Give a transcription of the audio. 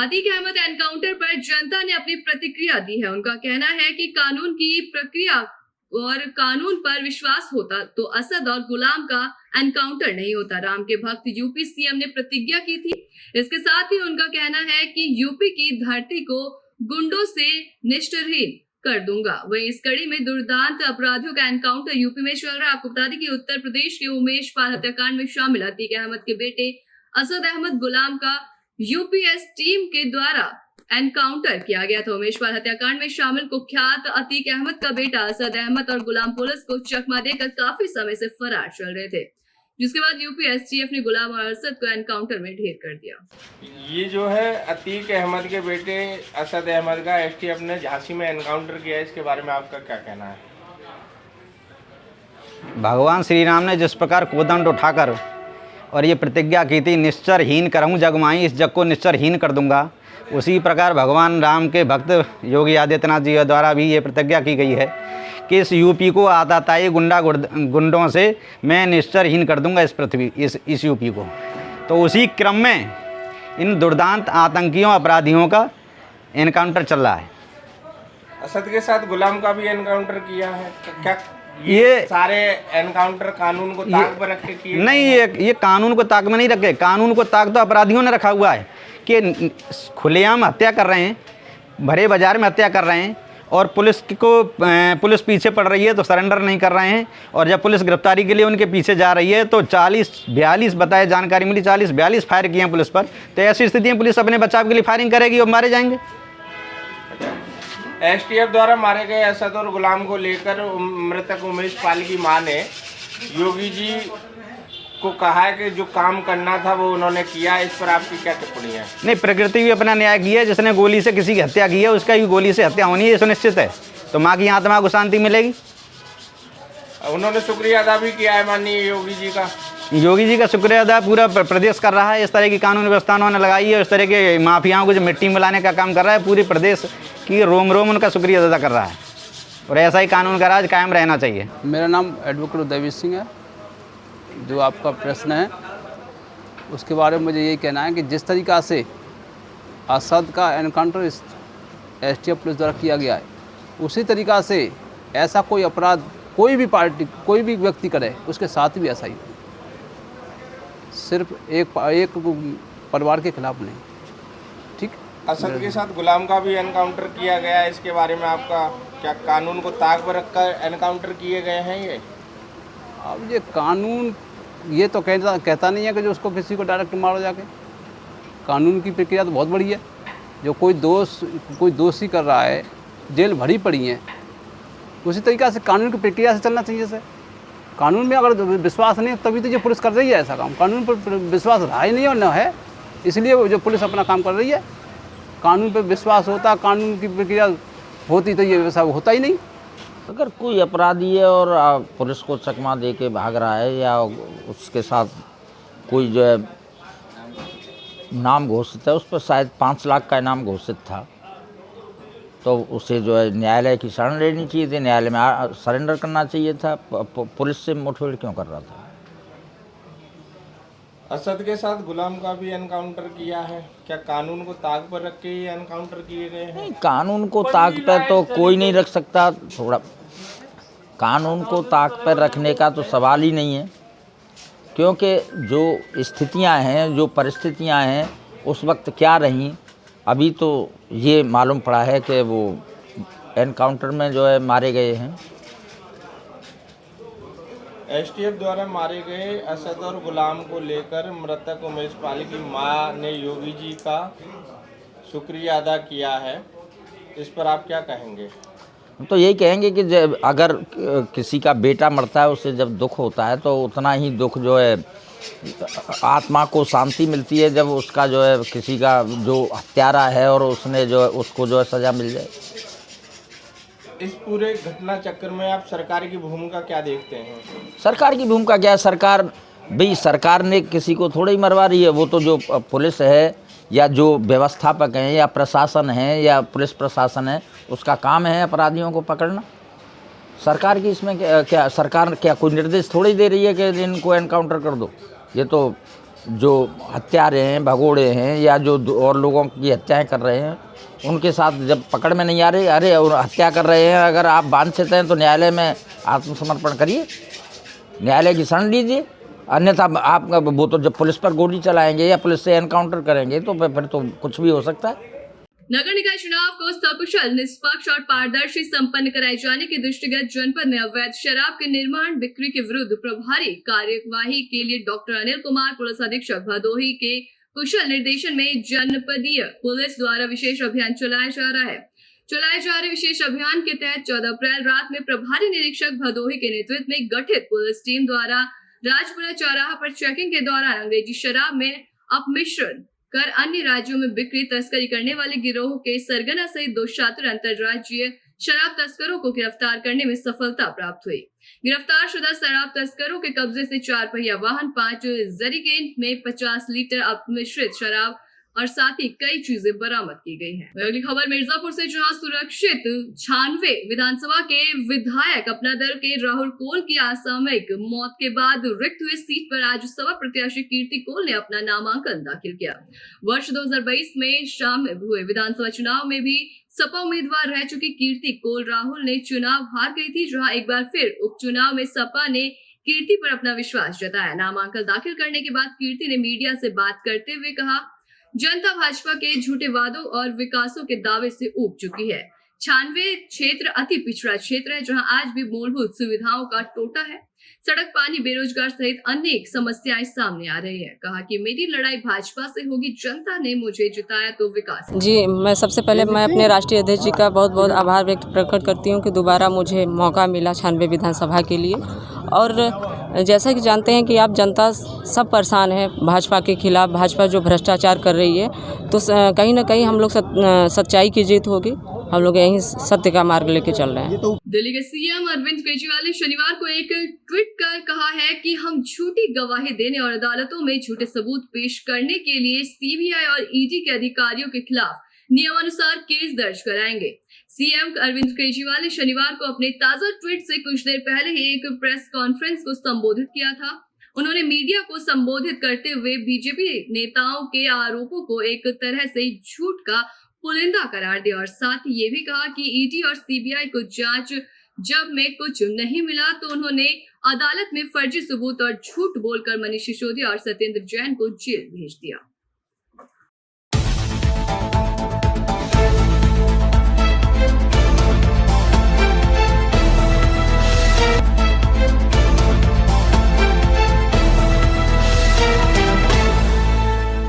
Atiq Ahmad encounter पर जनता ने अपनी प्रतिक्रिया दी है। उनका कहना है कि कानून की प्रक्रिया और कानून पर विश्वास होता तो असद और गुलाम का एनकाउंटर नहीं होता। राम के भक्त यूपी सीएम ने प्रतिज्ञा की थी। इसके साथ ही उनका कहना है कि यूपी की धरती को गुंडों से निष्ठरहीन कर दूंगा। वहीं इस कड़ी में दुर्दांत अपराधियों का एनकाउंटर यूपी में चल रहा है। आपको बता दें कि उत्तर प्रदेश के उमेश पाल हत्याकांड में शामिल अतीक अहमद के बेटे असद अहमद गुलाम का यूपीएस टीम के द्वारा एनकाउंटर किया गया था। उमेश पाल हत्याकांड में शामिल कुख्यात अतीक अहमद का बेटा असद अहमद और गुलाम पुलिस को चकमा देकर काफी समय से फरार चल रहे थे, जिसके बाद यूपी एसटीएफ ने गुलाम और असद को एनकाउंटर में ढेर कर दिया। ये जो है अतीक अहमद के बेटे असद अहमद का एसटीएफ ने झांसी में एनकाउंटर किया है, इसके बारे में आपका क्या कहना है? भगवान श्री राम ने जिस प्रकार कोदंड उठाकर और ये प्रतिज्ञा की थी, निश्चरहीन करऊँ जग माई, इस जग को निश्चरहीन कर दूंगा, उसी प्रकार भगवान राम के भक्त योगी आदित्यनाथ जी द्वारा भी ये प्रतिज्ञा की गई है कि इस यूपी को आताताई गुंडों से मैं निश्चरहीन कर दूंगा, इस पृथ्वी इस यूपी को। तो उसी क्रम में इन दुर्दांत आतंकियों अपराधियों का एनकाउंटर चल रहा है। असद के साथ गुलाम का भी एनकाउंटर किया है क्या? ये सारे एनकाउंटर कानून को ताक पर रख के किए? नहीं, ये कानून को ताक में नहीं रखे। कानून को ताक तो अपराधियों ने रखा हुआ है कि खुलेआम हत्या कर रहे हैं, भरे बाजार में हत्या कर रहे हैं, और पुलिस पीछे पड़ रही है तो सरेंडर नहीं कर रहे हैं, और जब पुलिस गिरफ्तारी के लिए उनके पीछे जा रही है तो 40-42 बताए, जानकारी मिली 40-42 फायर किए हैं पुलिस पर। तो ऐसी स्थिति में पुलिस अपने बचाव के लिए फायरिंग करेगी और मारे जाएंगे। एसटीएफ द्वारा मारे गए असद और गुलाम को लेकर मृतक उमेश पाल की मां ने योगी जी को कहा है कि जो काम करना था वो उन्होंने किया। इस पर आपकी क्या टिप्पणी है? नहीं, प्रकृति भी अपना न्याय की है। जिसने गोली से किसी की हत्या की है उसका भी गोली से हत्या होनी है, सुनिश्चित है। तो माँ की आत्मा को शांति मिलेगी। उन्होंने शुक्रिया अदा भी किया है माननीय योगी जी का। योगी जी का शुक्रिया अदा पूरा प्रदेश कर रहा है। इस तरह की कानून व्यवस्था उन्होंने लगाई है, इस तरह के माफियाओं को जो मिट्टी मिलाने का काम कर रहा है, पूरी प्रदेश की रोम रोम उनका शुक्रिया अदा कर रहा है, और ऐसा ही कानून का राज कायम रहना चाहिए। मेरा नाम एडवोकेट उदयवीर सिंह है। जो आपका प्रश्न है उसके बारे में मुझे यही कहना है कि जिस तरीक़ा से असद का एनकाउंटर एसटीएफ पुलिस द्वारा किया गया है, उसी तरीक़ा से ऐसा कोई अपराध कोई भी पार्टी, कोई भी व्यक्ति करे, उसके साथ भी ऐसा ही हो। सिर्फ एक परिवार के खिलाफ नहीं। ठीक। असद के साथ गुलाम का भी एनकाउंटर किया गया है, इसके बारे में आपका क्या? कानून को ताक पर रखकर एनकाउंटर किए गए हैं ये? अब ये कानून ये तो कहता नहीं है कि जो उसको किसी को डायरेक्ट मारो जाके। कानून की प्रक्रिया तो बहुत बड़ी है। जो कोई दोषी कर रहा है, जेल भरी पड़ी है, उसी तरीक़ा से कानून की प्रक्रिया से चलना चाहिए सर। कानून में अगर विश्वास नहीं तभी तो ये पुलिस कर रही है ऐसा काम। कानून पर विश्वास रहा ही नहीं और न है, इसलिए जो पुलिस अपना काम कर रही है। कानून पर विश्वास होता, कानून की प्रक्रिया होती तो ये वैसा होता ही नहीं। अगर कोई अपराधी है और पुलिस को चकमा दे के भाग रहा है, या उसके साथ कोई जो है नाम घोषित है, उस पर शायद 5 लाख का इनाम घोषित था, तो उसे जो है न्यायालय की शरण लेनी चाहिए थी, न्यायालय में सरेंडर करना चाहिए था। पुलिस से मुठभेड़ क्यों कर रहा था? असद के साथ गुलाम का भी एनकाउंटर किया है, क्या कानून को ताक पर रख के एनकाउंटर किए गए हैं? नहीं, कानून को ताक पर तो कोई नहीं रख सकता। थोड़ा कानून को ताक पर रखने का तो सवाल ही नहीं है, क्योंकि जो स्थितियां हैं, जो परिस्थितियां हैं उस वक्त क्या रहीं, अभी तो ये मालूम पड़ा है कि वो एनकाउंटर में जो है मारे गए हैं। एसटीएफ द्वारा मारे गए असद और गुलाम को लेकर मृतक उमेश पाल की मां ने योगी जी का शुक्रिया अदा किया है, इस पर आप क्या कहेंगे? हम तो यही कहेंगे कि अगर किसी का बेटा मरता है, उससे जब दुख होता है तो उतना ही दुख जो है आत्मा को शांति मिलती है जब उसका जो है किसी का जो हत्यारा है और उसने जो है उसको जो है सज़ा मिल जाए। इस पूरे घटना चक्र में आप सरकार की भूमिका क्या देखते हैं? सरकार की भूमिका क्या है? सरकार ने किसी को थोड़ा ही मरवा रही है। वो तो जो पुलिस है या जो व्यवस्थापक हैं या प्रशासन है या पुलिस प्रशासन है, उसका काम है अपराधियों को पकड़ना। सरकार की इसमें क्या सरकार क्या कोई निर्देश थोड़ी दे रही है कि इनको एनकाउंटर कर दो? ये तो जो हत्यारे हैं, भगोड़े हैं या जो और लोगों की हत्याएं कर रहे हैं उनके साथ जब पकड़ में नहीं आ रही, अरे और हत्या कर रहे हैं, अगर आप वांछित हैं तो न्यायालय में आत्मसमर्पण करिए, न्यायालय की शरण लीजिए। अन्यथा आप वो तो जब पुलिस पर गोली चलाएंगे या पुलिस से एनकाउंटर करेंगे तो फिर तो कुछ भी हो सकता है। नगर निकाय चुनाव को सकुशल, निष्पक्ष और पारदर्शी संपन्न कराए जाने के दृष्टिगत जनपद में अवैध शराब के निर्माण बिक्री के विरुद्ध प्रभारी कार्यवाही के लिए डॉक्टर अनिल कुमार, पुलिस अधीक्षक भदोही के कुशल निर्देशन में जनपदीय पुलिस द्वारा विशेष अभियान चलाया जा रहे विशेष अभियान के तहत 14 अप्रैल रात में प्रभारी निरीक्षक भदोही के नेतृत्व में गठित पुलिस टीम द्वारा राजपुरा चौराहा पर चेकिंग के दौरान अंग्रेजी शराब में अपमिश्रण कर अन्य राज्यों में बिक्री तस्करी करने वाले गिरोह के सरगना सहित 2 शातिर अंतर्राज्यीय शराब तस्करों को गिरफ्तार करने में सफलता प्राप्त हुई। गिरफ्तार शुदा शराब तस्करों के कब्जे से 4 पहिया वाहन, 5 जरीकेन में 50 लीटर अपमिश्रित शराब और साथ ही कई चीजें बरामद की गई हैं। अगली खबर मिर्जापुर से, जहां सुरक्षित 96 विधानसभा के विधायक अपना दल के राहुल कोल की असामयिक मौत के बाद रिक्त हुई सीट पर आज सपा प्रत्याशी कीर्ति कोल ने अपना नामांकन दाखिल किया। वर्ष 2022 में शाम में हुए विधानसभा चुनाव में भी सपा उम्मीदवार रह चुकी कीर्ति कोल राहुल ने चुनाव हार गई थी, जहां एक बार फिर उपचुनाव में सपा ने कीर्ति पर अपना विश्वास जताया। नामांकन दाखिल करने के बाद कीर्ति ने मीडिया से बात करते हुए कहा, जनता भाजपा के झूठे वादों और विकासों के दावे से ऊब चुकी है। 96 क्षेत्र अति पिछड़ा क्षेत्र है, जहां आज भी मूलभूत सुविधाओं का टोटा है। सड़क, पानी, बेरोजगार सहित अनेक समस्याएं सामने आ रही है। कहा कि मेरी लड़ाई भाजपा से होगी, जनता ने मुझे जिताया तो विकास। जी, मैं सबसे पहले अपने राष्ट्रीय अध्यक्ष जी का बहुत बहुत आभार व्यक्त प्रकट करती हूँ कि दोबारा मुझे मौका मिला 96 विधानसभा के लिए। और जैसा कि जानते हैं कि आप जनता सब परेशान है भाजपा के खिलाफ, भाजपा जो भ्रष्टाचार कर रही है, तो कहीं ना कहीं हम लोग सच्चाई की जीत होगी। हम लोग यहीं सत्य का मार्ग लेके चल रहे हैं। दिल्ली के सीएम अरविंद केजरीवाल ने शनिवार को एक ट्वीट कर कहा है कि हम झूठी गवाही देने और अदालतों में झूठे सबूत पेश करने के लिए सीबीआई और ईडी के अधिकारियों के खिलाफ नियमानुसार केस दर्ज कराएंगे। सीएम अरविंद केजरीवाल ने शनिवार को अपने ताजा ट्वीट से कुछ देर पहले ही एक प्रेस कॉन्फ्रेंस को संबोधित किया था। उन्होंने मीडिया को संबोधित करते हुए बीजेपी नेताओं के आरोपों को एक तरह से झूठ का पुलिंदा करार दिया और साथ ही ये भी कहा कि ईडी और सीबीआई को जांच जब में कुछ नहीं मिला तो उन्होंने अदालत में फर्जी सबूत और झूठ बोलकर मनीष सिसोदिया और सत्येंद्र जैन को जेल भेज दिया।